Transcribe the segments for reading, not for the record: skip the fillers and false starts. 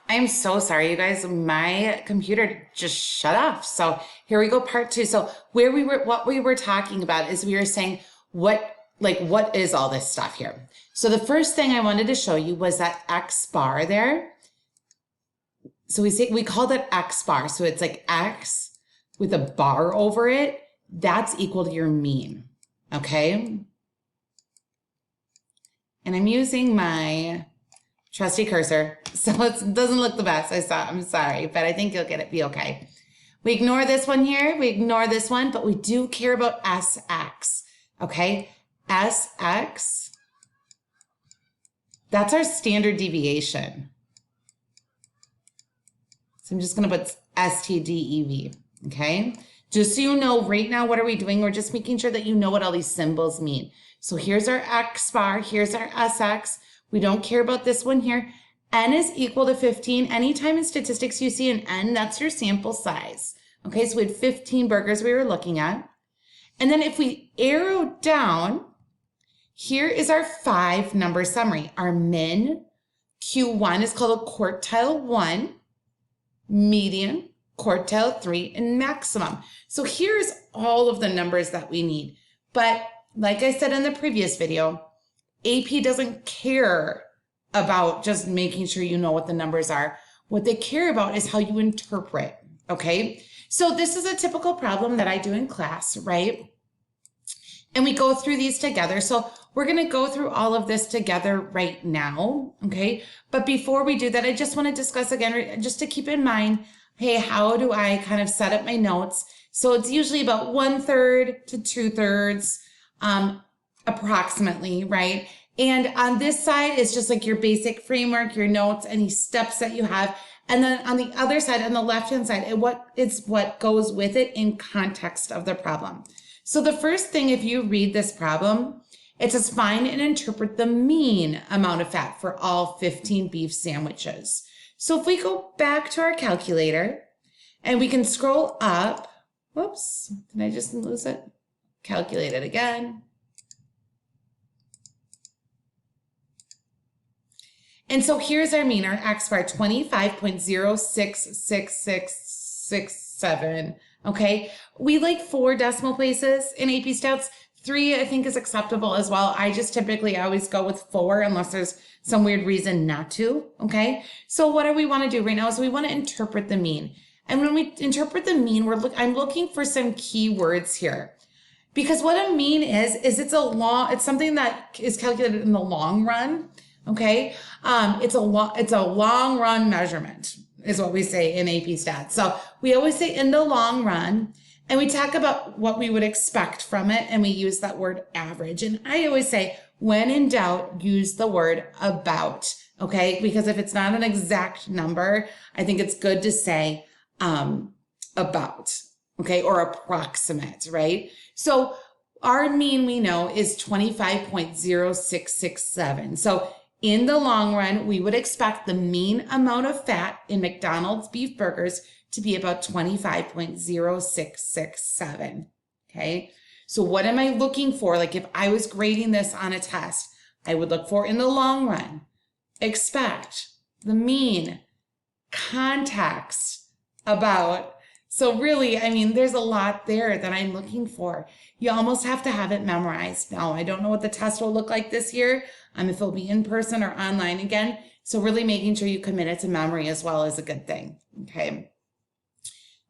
I'm so sorry, you guys. My computer just shut off. So here we go, part two. So what we were talking about is we were saying what is all this stuff here? So the first thing I wanted to show you was that X bar there. So we call that X bar. So it's like X with a bar over it. That's equal to your mean. Okay. And I'm using my trusty cursor, so it doesn't look the best. I'm sorry, but I think you'll get it, be okay. We ignore this one here, we ignore this one, but we do care about SX, okay? SX, that's our standard deviation. So I'm just gonna put STDEV, okay? Just so you know, right now, what are we doing? We're just making sure that you know what all these symbols mean. So here's our X bar, here's our SX. We don't care about this one here. N is equal to 15. Anytime in statistics you see an N, that's your sample size. Okay, so we had 15 burgers we were looking at. And then if we arrow down, here is our 5-number summary. Our min, Q1 is called a quartile 1, median, quartile 3, and maximum. So here's all of the numbers that we need. But like I said in the previous video, AP doesn't care about just making sure you know what the numbers are. What they care about is how you interpret, okay? So this is a typical problem that I do in class, right? And we go through these together. So we're gonna go through all of this together right now, okay? But before we do that, I just wanna discuss again, just to keep in mind, hey, how do I kind of set up my notes? So it's usually about 1/3 to 2/3, approximately, right? And on this side is just like your basic framework, your notes, any steps that you have. And then on the other side, on the left-hand side, it's what goes with it in context of the problem. So the first thing, if you read this problem, it says find and interpret the mean amount of fat for all 15 beef sandwiches. So if we go back to our calculator and we can scroll up, whoops, did I just lose it? Calculate it again. And so here's our mean, our X bar, 25.066667, okay? We like 4 decimal places in AP Stats. 3, I think, is acceptable as well. I just typically always go with 4 unless there's some weird reason not to, okay? So what do we want to do right now is we want to interpret the mean. And when we interpret the mean, I'm looking for some key words here. Because what a mean is it's something that is calculated in the long run. Okay, it's a long run measurement is what we say in AP Stats. So we always say in the long run, and we talk about what we would expect from it, and we use that word average. And I always say, when in doubt, use the word about. Okay, because if it's not an exact number, I think it's good to say about. Okay, or approximate, right? So our mean, we know, is 25.0667. So in the long run, we would expect the mean amount of fat in McDonald's beef burgers to be about 25.0667, okay? So what am I looking for? Like if I was grading this on a test, I would look for in the long run, expect, the mean, context, about. So really, I mean, there's a lot there that I'm looking for. You almost have to have it memorized. Now, I don't know what the test will look like this year, if it'll be in person or online again. So really making sure you commit it to memory as well is a good thing, okay?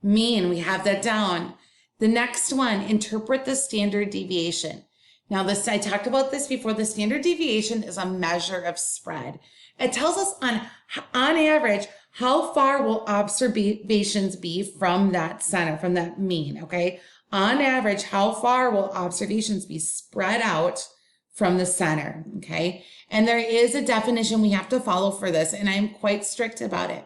Mean, we have that down. The next one, interpret the standard deviation. Now I talked about this before. The standard deviation is a measure of spread. It tells us on average, how far will observations be from that center, from that mean, okay? On average, how far will observations be spread out from the center, okay? And there is a definition we have to follow for this, and I'm quite strict about it.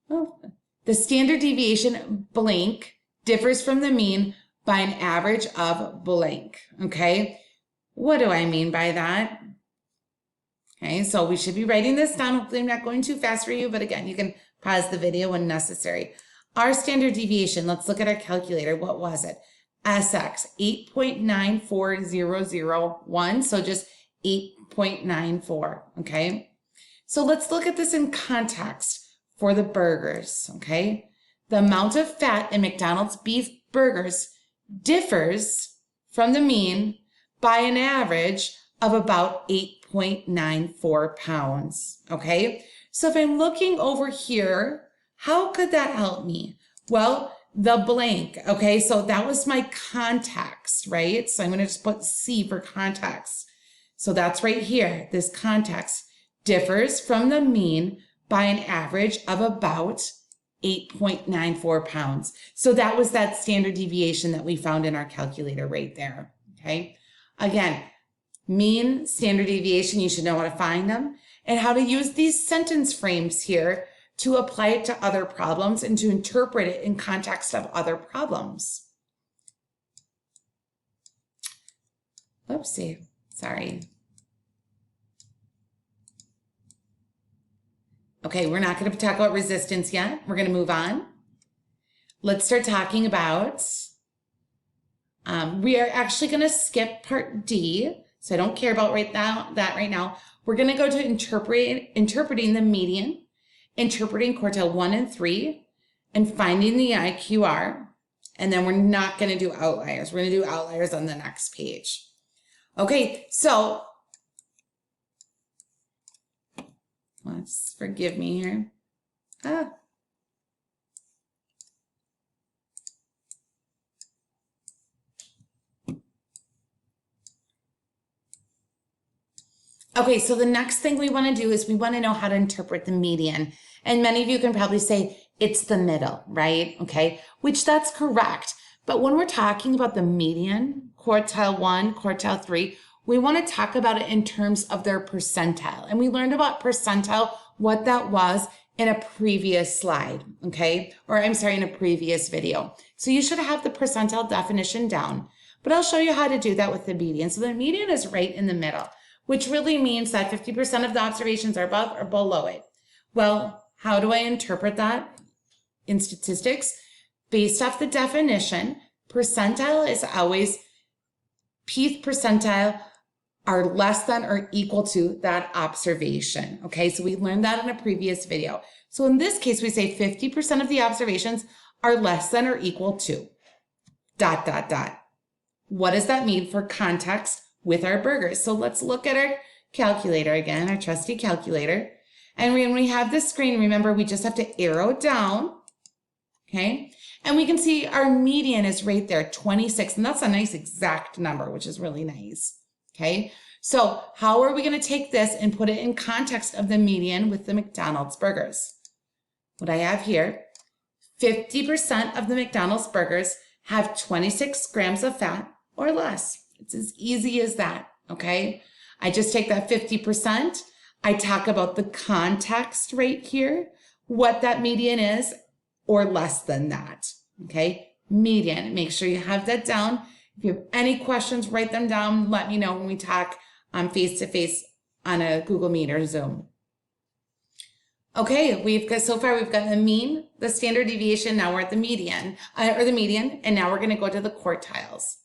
Oh, the standard deviation blank differs from the mean by an average of blank, okay? What do I mean by that? Okay, so we should be writing this down. Hopefully I'm not going too fast for you, but again, you can pause the video when necessary. Our standard deviation, let's look at our calculator. What was it? SX, 8.94001, so just 8.94, okay? So let's look at this in context. for the burgers, okay? The amount of fat in McDonald's beef burgers differs from the mean by an average of about 8.94 pounds, okay? So if I'm looking over here, how could that help me? Well, the blank, okay? So that was my context, right? So I'm gonna just put C for context. So that's right here. This context differs from the mean by an average of about 8.94 pounds. So that was that standard deviation that we found in our calculator right there, okay? Again, mean, standard deviation, you should know how to find them and how to use these sentence frames here to apply it to other problems and to interpret it in context of other problems. Oopsie, sorry. Okay, we're not going to talk about resistance yet. We're going to move on. Let's start talking about, we are actually going to skip part D. So I don't care about that right now. We're going to go to interpreting the median, interpreting quartile 1 and 3, and finding the IQR. And then we're not going to do outliers. We're going to do outliers on the next page. Okay, so let's forgive me here. Okay, so the next thing we want to do is we want to know how to interpret the median. And many of you can probably say it's the middle, right? Okay, which that's correct. But when we're talking about the median, quartile 1, quartile 3, we want to talk about it in terms of their percentile. And we learned about percentile, what that was in a previous slide, okay? Or I'm sorry, in a previous video. So you should have the percentile definition down, but I'll show you how to do that with the median. So the median is right in the middle, which really means that 50% of the observations are above or below it. Well, how do I interpret that in statistics? Based off the definition, percentile is always pth percentile are less than or equal to that observation. Okay, so we learned that in a previous video. So in this case, we say 50% of the observations are less than or equal to ... What does that mean for context with our burgers? So let's look at our calculator again, our trusty calculator. And when we have this screen, remember, we just have to arrow down, okay? And we can see our median is right there, 26, and that's a nice exact number, which is really nice, okay? So how are we gonna take this and put it in context of the median with the McDonald's burgers? What I have here, 50% of the McDonald's burgers have 26 grams of fat or less. It's as easy as that, okay? I just take that 50%, I talk about the context right here, what that median is, or less than that, okay? Median, make sure you have that down. If you have any questions, write them down. Let me know when we talk face-to-face on a Google Meet or Zoom. Okay, so far we've got the mean, the standard deviation, now we're at the median, and now we're gonna go to the quartiles.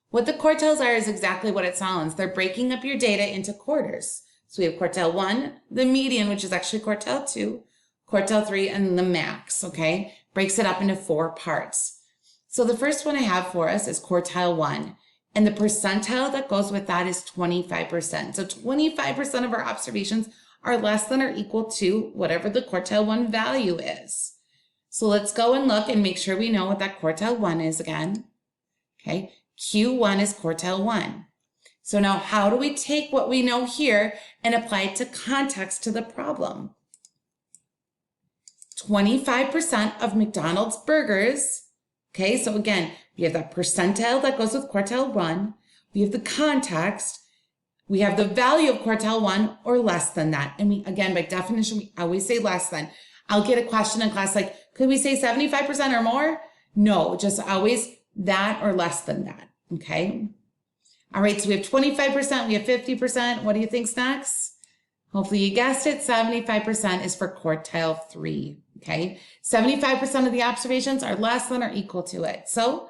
What the quartiles are is exactly what it sounds. They're breaking up your data into quarters. So we have quartile 1, the median, which is actually quartile 2, quartile 3, and the max, okay? Breaks it up into 4 parts. So the first one I have for us is quartile 1, and the percentile that goes with that is 25%. So 25% of our observations are less than or equal to whatever the quartile 1 value is. So let's go and look and make sure we know what that quartile 1 is again, okay? Q1 is quartile 1. So now how do we take what we know here and apply it to context to the problem? 25% of McDonald's burgers, okay, so again, we have that percentile that goes with quartile 1, we have the context, we have the value of quartile 1 or less than that. And we, again, by definition, we always say less than. I'll get a question in class like, could we say 75% or more? No, just always that or less than that, okay? All right, so we have 25%, we have 50%. What do you think's next? Hopefully you guessed it, 75% is for quartile 3, okay? 75% of the observations are less than or equal to it. So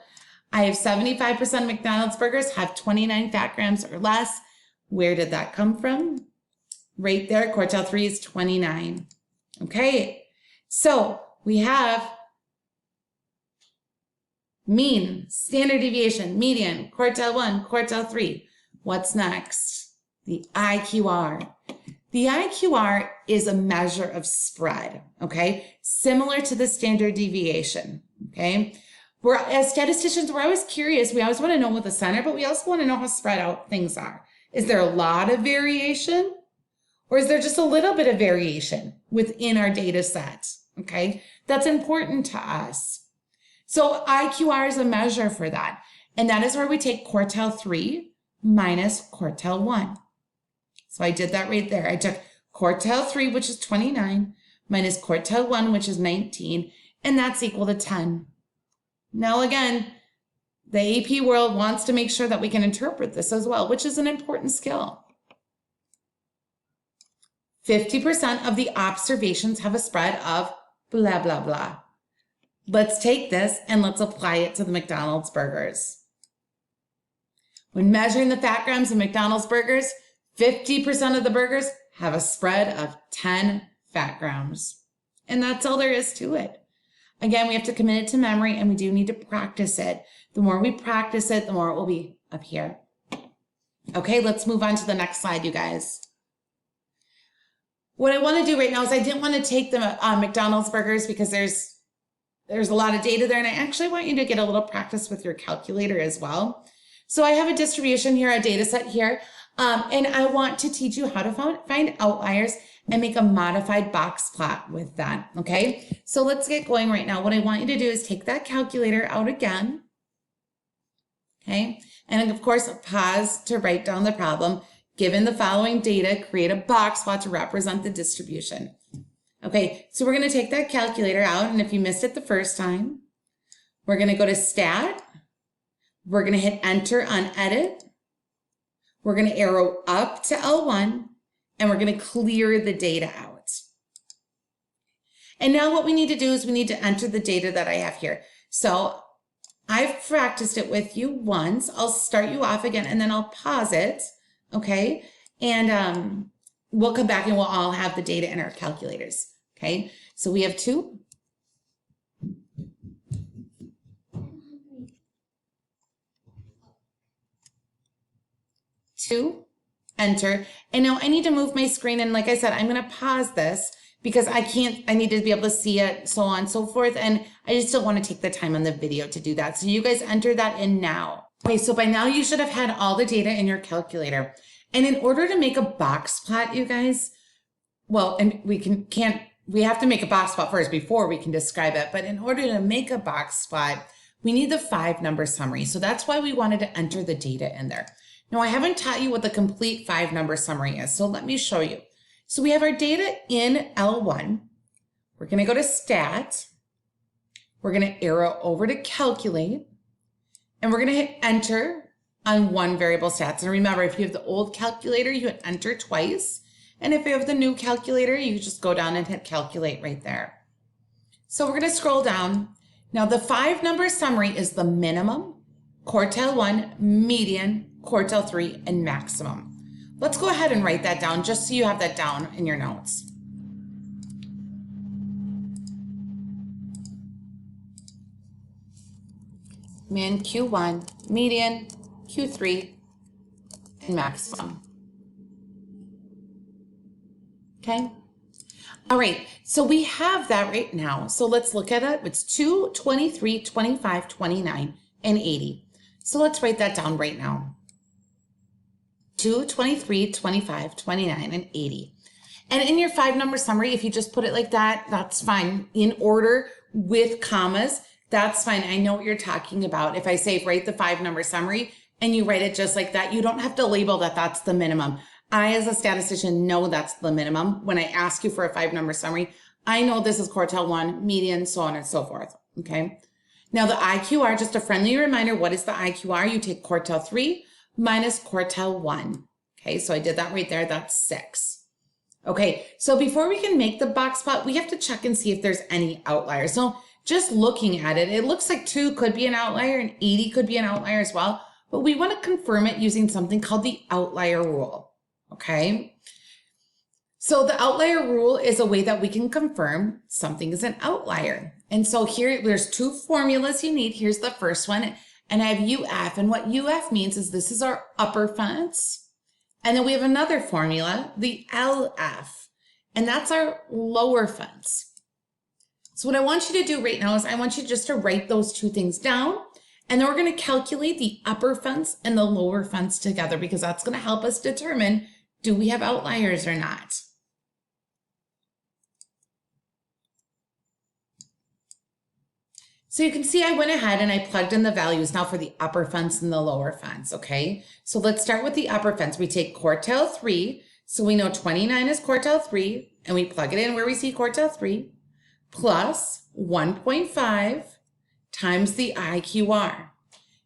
I have 75% of McDonald's burgers have 29 fat grams or less. Where did that come from? Right there, quartile 3 is 29, okay? So we have mean, standard deviation, median, quartile 1, quartile 3. What's next? The IQR. The IQR is a measure of spread, okay? Similar to the standard deviation, okay? As statisticians, we're always curious. We always want to know what the center, but we also want to know how spread out things are. Is there a lot of variation? Or is there just a little bit of variation within our data set? Okay, that's important to us. So IQR is a measure for that. And that is where we take quartile 3 minus quartile 1. So I did that right there. I took quartile 3, which is 29, minus quartile 1, which is 19, and that's equal to 10. Now again, the AP world wants to make sure that we can interpret this as well, which is an important skill. 50% of the observations have a spread of blah, blah, blah. Let's take this and let's apply it to the McDonald's burgers. When measuring the fat grams in McDonald's burgers, 50% of the burgers have a spread of 10 fat grams. And that's all there is to it. Again, we have to commit it to memory and we do need to practice it. The more we practice it, the more it will be up here. Okay, let's move on to the next slide, you guys. What I want to do right now is I didn't want to take the McDonald's burgers because there's a lot of data there, and I actually want you to get a little practice with your calculator as well. So I have a distribution here, a data set here, and I want to teach you how to find outliers and make a modified box plot with that, okay? So let's get going right now. What I want you to do is take that calculator out again, okay? And of course, pause to write down the problem. Given the following data, create a box plot to represent the distribution. Okay, so we're going to take that calculator out, and if you missed it the first time, we're going to go to Stat. We're going to hit Enter on Edit. We're going to arrow up to L1, and we're going to clear the data out. And now what we need to do is we need to enter the data that I have here. So I've practiced it with you once. I'll start you off again, and then I'll pause it. Okay, and we'll come back and we'll all have the data in our calculators. Okay, so we have 2. Enter. And now I need to move my screen. And like I said, I'm going to pause this because I need to be able to see it, so on and so forth. And I just don't want to take the time on the video to do that. So you guys enter that in now. Okay, so by now you should have had all the data in your calculator. And in order to make a box plot, you guys, well, and we have to make a box plot first before we can describe it. But in order to make a box plot, we need the 5-number summary. So that's why we wanted to enter the data in there. Now, I haven't taught you what the complete 5-number summary is. So let me show you. So we have our data in L1. We're going to go to Stat. We're going to arrow over to Calculate. And we're going to hit Enter on one variable stats. And remember, if you have the old calculator, you hit Enter twice. And if you have the new calculator, you just go down and hit Calculate right there. So we're going to scroll down. Now, the 5-number summary is the minimum, quartile 1, median, quartile 3, and maximum. Let's go ahead and write that down just so you have that down in your notes. Min, Q1, median, Q3, and maximum. Okay. All right. So we have that right now. So let's look at it. It's 2, 23, 25, 29, and 80. So let's write that down right now. 2, 23, 25, 29, and 80. And in your 5-number summary, if you just put it like that, that's fine. In order with commas, that's fine. I know what you're talking about. If I say write the 5-number summary and you write it just like that, you don't have to label that that's the minimum. I, as a statistician, know that's the minimum. When I ask you for a 5-number summary, I know this is quartile 1, median, so on and so forth. Okay. Now the IQR, just a friendly reminder, what is the IQR? You take quartile 3 minus quartile 1. Okay. So I did that right there. That's 6. Okay. So before we can make the box plot, we have to check and see if there's any outliers. So just looking at it, it looks like 2 could be an outlier and 80 could be an outlier as well. But we want to confirm it using something called the outlier rule. Okay. So the outlier rule is a way that we can confirm something is an outlier. And so here, there's two formulas you need. Here's the first one, and I have UF. And what UF means is this is our upper fence. And then we have another formula, the LF, and that's our lower fence. So what I want you to do right now is I want you just to write those two things down, and then we're going to calculate the upper fence and the lower fence together, because that's going to help us determine, do we have outliers or not? So you can see I went ahead and I plugged in the values now for the upper fence and the lower fence, okay? So let's start with the upper fence. We take quartile 3, so we know 29 is quartile 3, and we plug it in where we see quartile 3, plus 1.5 times the IQR.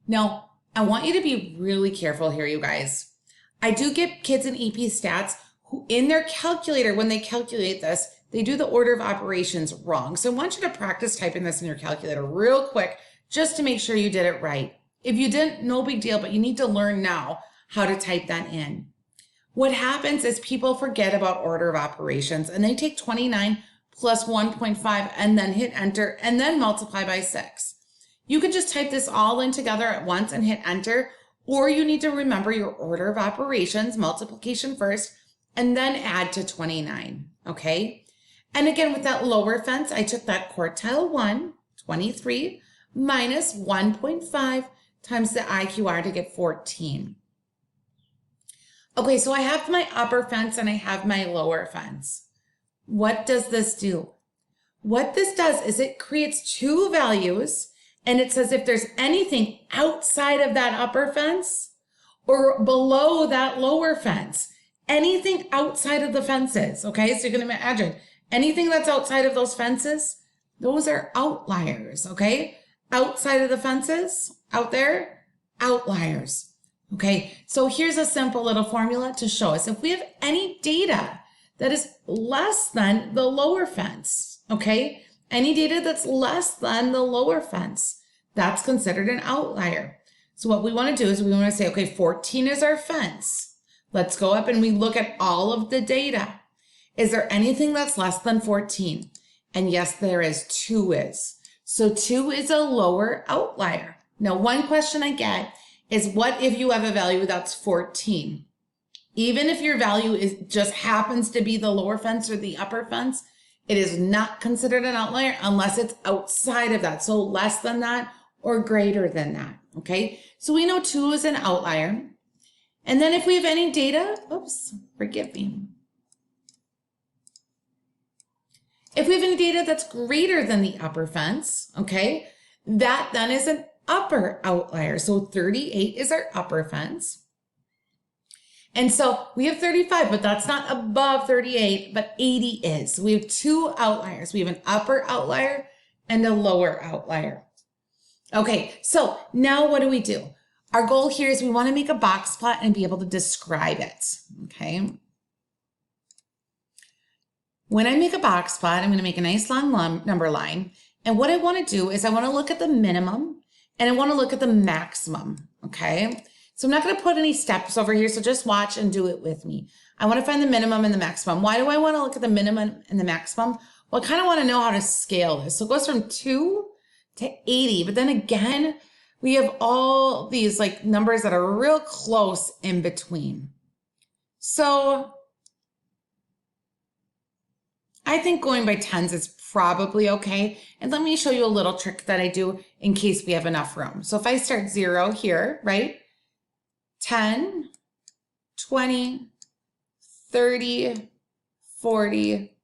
Now, I want you to be really careful here, you guys. I do get kids in EP stats who in their calculator, when they calculate this, they do the order of operations wrong. So I want you to practice typing this in your calculator real quick, just to make sure you did it right. If you didn't, no big deal, but you need to learn now how to type that in. What happens is people forget about order of operations, and they take 29 plus 1.5 and then hit enter and then multiply by 6. You can just type this all in together at once and hit enter, or you need to remember your order of operations, multiplication first, and then add to 29, okay? And again, with that lower fence, I took that quartile 1, 23, minus 1.5 times the IQR to get 14. Okay, so I have my upper fence and I have my lower fence. What does this do? What this does is it creates two values, and it says if there's anything outside of that upper fence or below that lower fence, anything outside of the fences, okay? So you can imagine anything that's outside of those fences, those are outliers, okay? Outside of the fences, out there, outliers, okay? So here's a simple little formula to show us. If we have any data that is less than the lower fence, okay? Any data that's less than the lower fence, that's considered an outlier. So what we want to do is we want to say, okay, 14 is our fence. Let's go up and we look at all of the data. Is there anything that's less than 14? And yes, there is. 2 is. So 2 is a lower outlier. Now, one question I get is, what if you have a value that's 14? Even if your value is just happens to be the lower fence or the upper fence, it is not considered an outlier unless it's outside of that. So less than that or greater than that, okay? So we know 2 is an outlier. And then if we have any data, oops, forgive me. If we have any data that's greater than the upper fence, okay, that then is an upper outlier. So 38 is our upper fence. And so we have 35, but that's not above 38, but 80 is. So we have 2 outliers. We have an upper outlier and a lower outlier. Okay, so now what do? Our goal here is we want to make a box plot and be able to describe it, okay? When I make a box plot, I'm going to make a nice long number line. And what I want to do is I want to look at the minimum and I want to look at the maximum, okay? So I'm not going to put any steps over here, so just watch and do it with me. I want to find the minimum and the maximum. Why do I want to look at the minimum and the maximum? Well, I kind of want to know how to scale this. So it goes from 2 to 80, but then again, we have all these like numbers that are real close in between. So I think going by tens is probably okay. And let me show you a little trick that I do in case we have enough room. So if I start 0 here, right? 10, 20, 30, 40,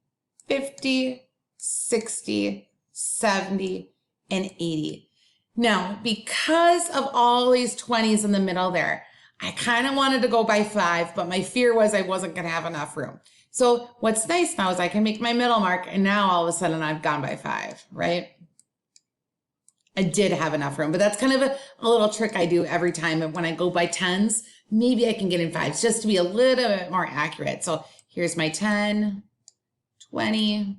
50, 60, 70, and 80. Now, because of all these 20s in the middle there, I kind of wanted to go by 5, but my fear was I wasn't going to have enough room. So what's nice now is I can make my middle mark, and now all of a sudden I've gone by 5, right? I did have enough room, but that's kind of a little trick I do every time when I go by 10s. Maybe I can get in 5s just to be a little bit more accurate. So here's my 10, 20,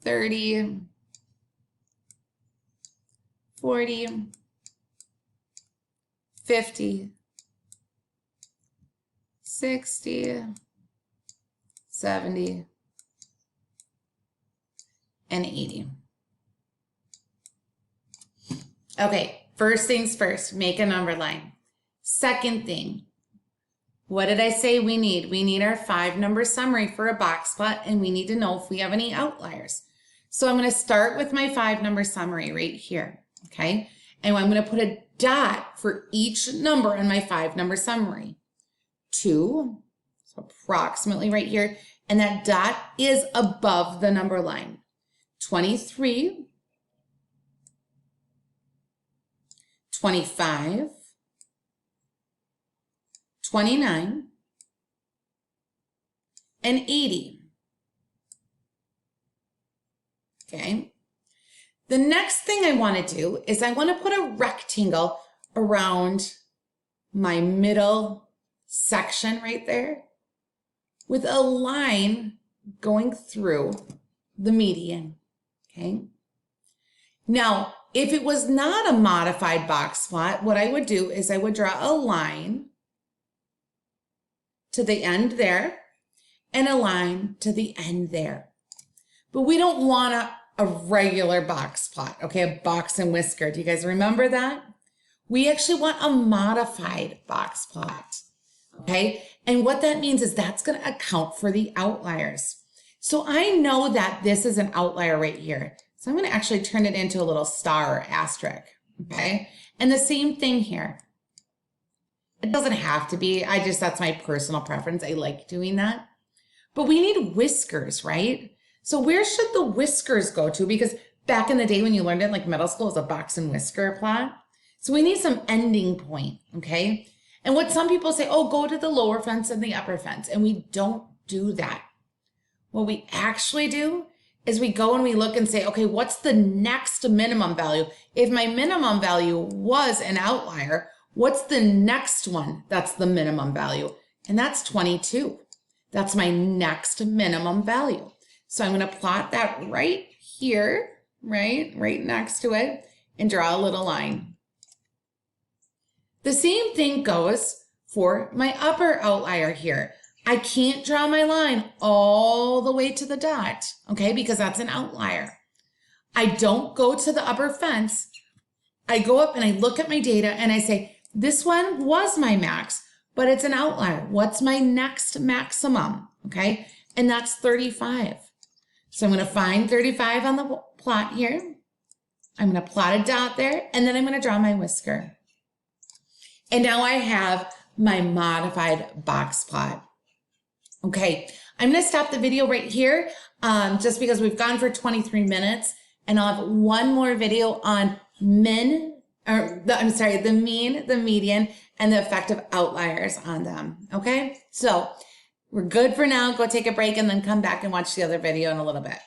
30, 40, 50, 60, 70, and 80. Okay, first things first, make a number line. Second thing, what did I say we need? We need our 5-number summary for a box plot, and we need to know if we have any outliers. So I'm going to start with my 5-number summary right here, okay? And I'm going to put a dot for each number on my 5-number summary. 2, so approximately right here, and that dot is above the number line. 23, 25, 29, and 80. Okay. The next thing I want to do is I want to put a rectangle around my middle section right there with a line going through the median. Okay. Now, if it was not a modified box plot, what I would do is I would draw a line to the end there and a line to the end there. But we don't want a regular box plot, okay? A box and whisker. Do you guys remember that? We actually want a modified box plot, okay? And what that means is that's going to account for the outliers. So I know that this is an outlier right here. So I'm going to actually turn it into a little star or asterisk, okay? And the same thing here. It doesn't have to be. That's my personal preference. I like doing that. But we need whiskers, right? So where should the whiskers go to? Because back in the day when you learned it, like middle school, it was a box and whisker plot. So we need some ending point, okay? And what some people say, oh, go to the lower fence and the upper fence. And we don't do that. What we actually do is we go and we look and say, okay, what's the next minimum value? If my minimum value was an outlier, what's the next one that's the minimum value? And that's 22. That's my next minimum value. So I'm going to plot that right here, right next to it, and draw a little line. The same thing goes for my upper outlier here. I can't draw my line all the way to the dot, okay, because that's an outlier. I don't go to the upper fence. I go up and I look at my data and I say, this one was my max, but it's an outlier. What's my next maximum, okay? And that's 35. So I'm going to find 35 on the plot here. I'm going to plot a dot there, and then I'm going to draw my whisker. And now I have my modified box plot. Okay, I'm going to stop the video right here just because we've gone for 23 minutes, and I'll have one more video on the mean, the median, and the effect of outliers on them. Okay, so we're good for now. Go take a break and then come back and watch the other video in a little bit.